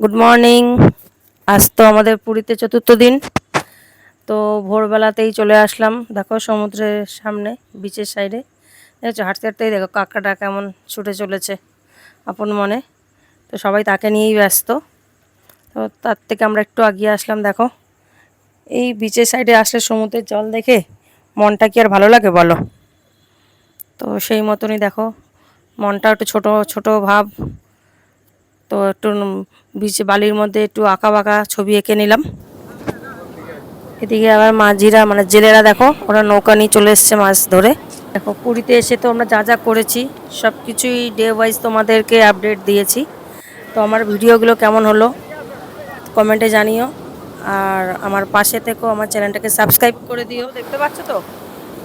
Good morning. আজ তো আমাদের পুরীতে চতুর্থ দিন। তো ভোরবেলাতেই চলে আসলাম, দেখো সমুদ্রের সামনে বিচের সাইডে। দেখছো হাঁটতে হাঁটতেই দেখো কাকাটা কেমন ছুটে চলেছে আপন মনে। তো সবাই তাকে নিয়েই ব্যস্ত। তো তার থেকে আমরা একটু আগিয়ে আসলাম। দেখো এই বিচের সাইডে আসলে সমুদ্রের জল দেখে মনটা কি আর ভালো লাগে বলো। তো সেই মতনই দেখো মনটা একটু ছোট ছোট ভাব। তো একটু বিচে বালির মধ্যে একটু আঁকা বাঁকা ছবি এঁকে নিলাম। এদিকে আবার মাঝিরা মানে জেলেরা দেখো ওরা নৌকা নিয়ে চলে এসছে মাছ ধরে। দেখো পুরীতে এসে তো আমরা যা যা করেছি সব কিছুই ডে ওয়াইজ তোমাদেরকে আপডেট দিয়েছি। তো আমার ভিডিওগুলো কেমন হলো কমেন্টে জানিও। আর আমার পাশে থেকেও আমার চ্যানেলটাকে সাবস্ক্রাইব করে দিও। দেখতে পাচ্ছ তো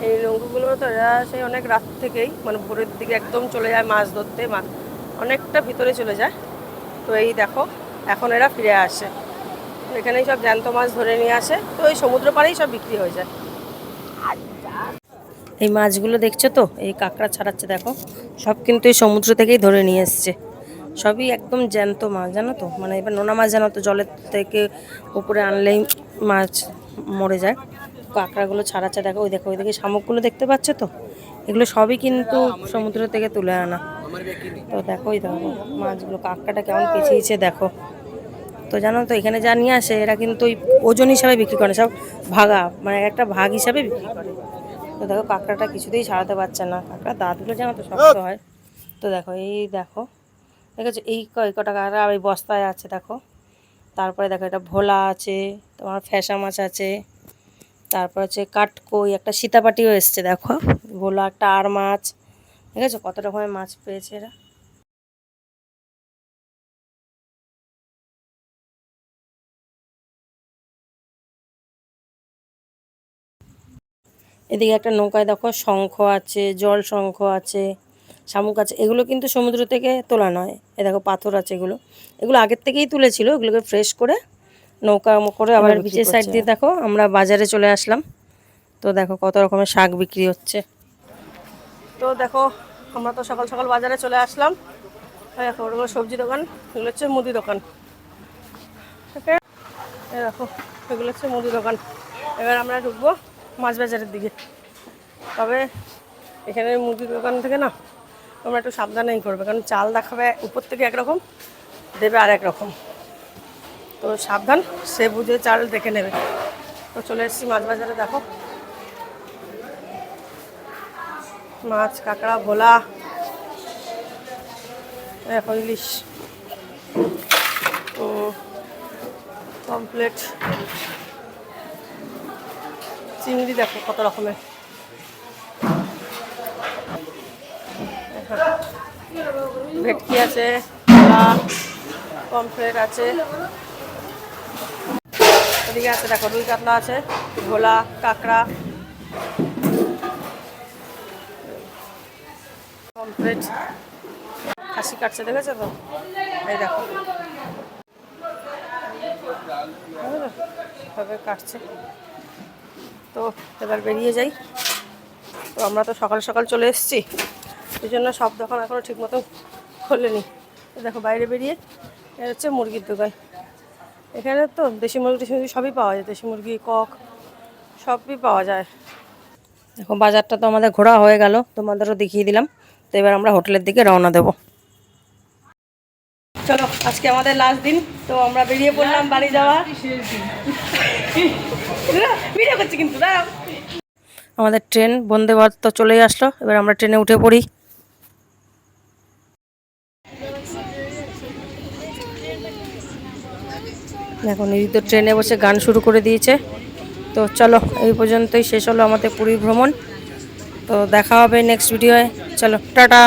এই নৌকোগুলো তো এরা সেই অনেক রাত থেকেই মানে ভোরের দিকে একদম চলে যায় মাছ ধরতে, অনেকটা ভিতরে চলে যায়। তো এই দেখো এখন এরা ফিরে আসে, এখানেই সব জ্যান্ত মাছ ধরে নিয়ে আসে। তো ওই সমুদ্র পাড়েই সব বিক্রি হয়ে যায়। এই মাছগুলো দেখছো তো এই কাঁকড়া ছাড়াচ্ছে দেখো, সব কিন্তু এই সমুদ্র থেকেই ধরে নিয়ে এসছে। সবই একদম জ্যান্ত মাছ জানো তো, মানে এবার নোনা মাছ জানো তো জলের থেকে উপরে আনলেই মাছ মরে যায়। কাঁকড়াগুলো ছাড়াচ্ছে দেখো, ওই দেখো ওইদিকে শামুকগুলো দেখতে পাচ্ছ তো, এগুলো সবই কিন্তু সমুদ্র থেকে তুলে আনা। তো দেখো ওই দেখো মাছগুলো, কাঁকড়াটা কেমন পেঁচিয়েছে দেখো। তো জানো তো এখানে যা নিয়ে আসে এরা কিন্তু ওই ওজন হিসাবে বিক্রি করে, সব ভাগা মানে একটা ভাগ হিসাবে বিক্রি করে। তো দেখো কাঁকড়াটা কিছুতেই ছাড়াতে পারছে না, কাঁকড়ার দাঁতগুলো জানো তো শক্ত হয়। তো দেখো এই দেখো দেখেছো এই কটা কাঁকড়া আর এই বস্তায় আছে দেখো। তারপরে দেখো এটা ভোলা আছে, তোমার ফ্যাসা মাছ আছে, তারপর হচ্ছে কাটকই, একটা সীতাপাটিও এসছে দেখো, ভোলা একটা আর মাছ। ঠিক আছে কত রকমের মাছ পেয়েছে এরা। এদিকে একটা নৌকায় দেখো শঙ্খ আছে, জল শঙ্খ আছে, শামুক আছে, এগুলো কিন্তু সমুদ্র থেকে তোলা নয়। এ দেখো পাথর আছে, এগুলো এগুলো আগের থেকেই তুলেছিল, এগুলোকে ফ্রেশ করে নৌকা করে আবার বিচের সাইড দিয়ে দেখো আমরা বাজারে চলে আসলাম। তো দেখো কত রকমের শাক বিক্রি হচ্ছে। তো দেখো আমরা তো সকাল সকাল বাজারে চলে আসলাম। দেখো ওগুলো সবজি দোকান, এগুলো হচ্ছে মুদি দোকান। দেখো এগুলো হচ্ছে মুদি দোকান। এবার আমরা ঢুকবো মাছ বাজারের দিকে। তবে এখানে মুদির দোকান থেকে না তোমরা একটু সাবধানেই করবে, কারণ চাল দেখাবে উপর থেকে একরকম, দেবে আর এক রকম। তো সাবধান, সে বুঝে চাল দেখে নেবে। তো চলে এসেছি মাছ বাজারে। দেখো মাছ, কাঁকড়া, ভোলা, দেখো ইলিশ, পমফ্রেট, চিংড়ি দেখো কত রকমের। ভেটকি আছে, ভোলা, পমফ্রেট আছে, ওদিকে আছে দেখো রুই কাতলা আছে, ভোলা, কাঁকড়া, পমফ্রেট, খাসি কাটছে দেখেছো তো, এই দেখো এভাবে কাটছে। তো এবার বেরিয়ে যাই। তো আমরা তো সকাল সকাল চলে এসেছি, এই জন্য সব দোকান এখনও ঠিক মতো খোলেনি। দেখো বাইরে বেরিয়ে এটা হচ্ছে মুরগির দোকান। এখানে তো দেশি মুরগি সবই পাওয়া যায়, দেশি মুরগি, কক সবই পাওয়া যায়। দেখো বাজারটা তো আমাদের ঘোরা হয়ে গেল, তোমাদেরও দেখিয়ে দিলাম। তো এবার আমরা হোটেলের দিকে রওনা দেব। চলো আজকে আমাদের লাস্ট দিন, তো আমরা বেরিয়ে পড়লাম বাড়ি যাওয়া। ভিডিও করছি কিন্তু দাঁড়াও। আমাদের ট্রেন বন্দে ভারত তো চলেই আসলো, এবার আমরা ট্রেনে উঠে পড়ি। দেখো নিধি তো ট্রেনে বসে গান শুরু করে দিয়েছে। তো চলো এই পর্যন্তই শেষ হলো আমাদের পুরী ভ্রমণ। তো দেখা হবে নেক্সট ভিডিওয়ে। চলো টাটা।